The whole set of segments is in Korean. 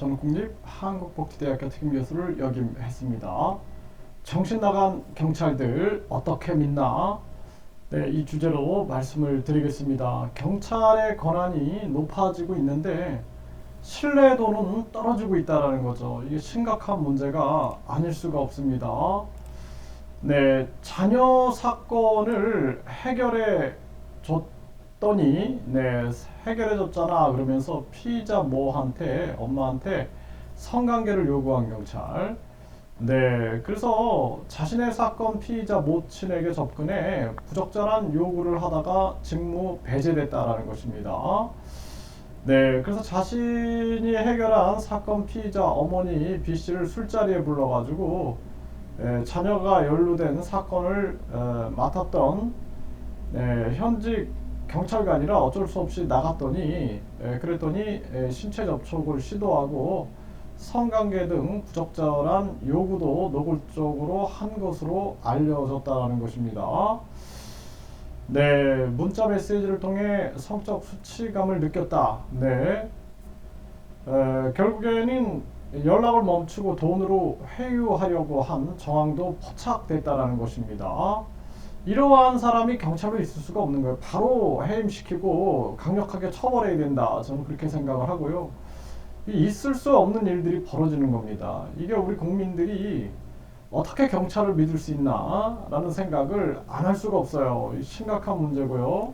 저는 국립한국복지대학교 특임교수를 역임했습니다. 정신 나간 경찰들 어떻게 믿나? 네, 이 주제로 말씀을 드리겠습니다. 경찰의 권한이 높아지고 있는데 신뢰도는 떨어지고 있다는 거죠. 이게 심각한 문제가 아닐 수가 없습니다. 네, 자녀 사건을 해결해 줬더니, 네, 해결해 줬잖아 그러면서 피의자 모한테, 엄마한테 성관계를 요구한 경찰. 네, 그래서 자신의 사건 피의자 모친에게 접근해 부적절한 요구를 하다가 직무 배제됐다라는 것입니다. 네, 그래서 자신이 해결한 사건 피의자 어머니 B 씨를 술자리에 불러가지고 자녀가 연루된 사건을 맡았던 현직 경찰관이라 어쩔 수 없이 나갔더니 그랬더니 신체 접촉을 시도하고 성관계 등 부적절한 요구도 노골적으로 한 것으로 알려졌다는 것입니다. 네, 문자 메시지를 통해 성적 수치감을 느꼈다. 네, 결국에는 연락을 멈추고 돈으로 회유하려고 한 정황도 포착됐다라는 것입니다. 이러한 사람이 경찰로 있을 수가 없는 거예요. 바로 해임시키고 강력하게 처벌해야 된다. 저는 그렇게 생각을 하고요. 있을 수 없는 일들이 벌어지는 겁니다. 이게 우리 국민들이 어떻게 경찰을 믿을 수 있나 라는 생각을 안 할 수가 없어요. 심각한 문제고요.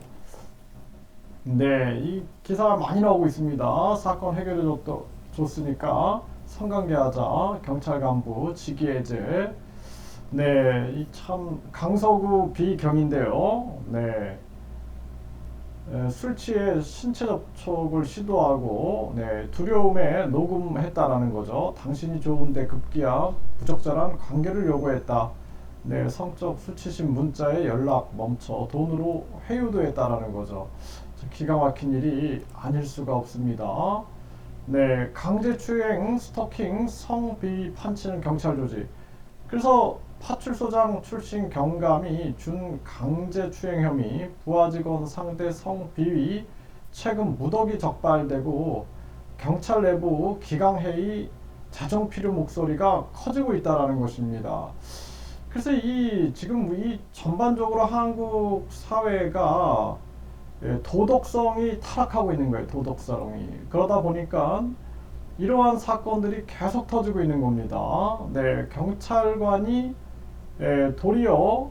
네, 이 기사가 많이 나오고 있습니다. 사건 해결해 줬으니까 성관계하자, 경찰 간부 직위해제. 네, 이 참 강서구 비경인데요. 네, 술 취해 신체 접촉을 시도하고 두려움에 녹음했다라는 거죠. 당신이 좋은데 급기야 부적절한 관계를 요구했다. 네, 성적 수치심 문자에 연락 멈춰 돈으로 회유도 했다라는 거죠. 기가 막힌 일이 아닐 수가 없습니다. 네, 강제추행, 스토킹, 성비위 판치는 경찰 조직. 그래서 파출소장 출신 경감이 준 강제추행 혐의, 부하 직원 상대 성비위 최근 무더기 적발되고 경찰 내부 기강회의 자정필요 목소리가 커지고 있다는 것입니다. 그래서 지금 이 전반적으로 한국 사회가 도덕성이 타락하고 있는 거예요. 도덕성이. 그러다 보니까 이러한 사건들이 계속 터지고 있는 겁니다. 네, 경찰관이 도리어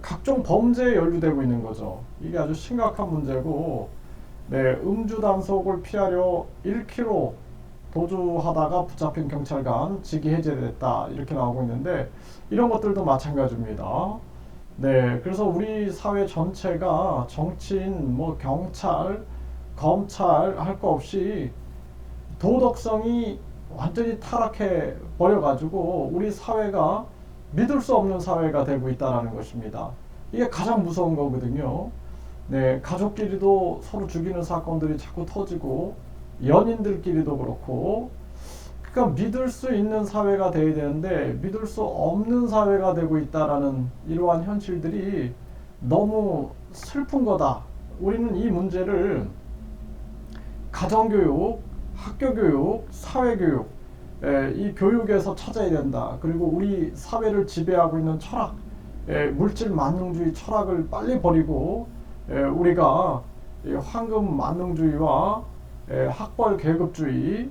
각종 범죄에 연루되고 있는 거죠. 이게 아주 심각한 문제고, 네, 음주 단속을 피하려 1km 도주하다가 붙잡힌 경찰관 직위 해제됐다 이렇게 나오고 있는데 이런 것들도 마찬가지입니다. 네, 그래서 우리 사회 전체가 정치인, 경찰, 검찰 할 거 없이 도덕성이 완전히 타락해 버려가지고 우리 사회가 믿을 수 없는 사회가 되고 있다는 것입니다. 이게 가장 무서운 거거든요. 네, 가족끼리도 서로 죽이는 사건들이 자꾸 터지고 연인들끼리도 그렇고, 그러니까 믿을 수 있는 사회가 돼야 되는데 믿을 수 없는 사회가 되고 있다라는 이러한 현실들이 너무 슬픈 거다. 우리는 이 문제를 가정교육, 학교교육, 사회교육, 이 교육에서 찾아야 된다. 그리고 우리 사회를 지배하고 있는 철학, 물질 만능주의 철학을 빨리 버리고 우리가 황금 만능주의와 학벌 계급주의,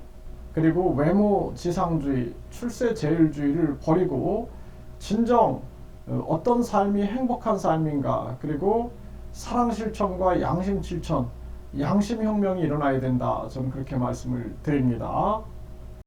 그리고 외모 지상주의, 출세 제일주의를 버리고 진정 어떤 삶이 행복한 삶인가, 그리고 사랑 실천과 양심 실천, 양심 혁명이 일어나야 된다. 저는 그렇게 말씀을 드립니다.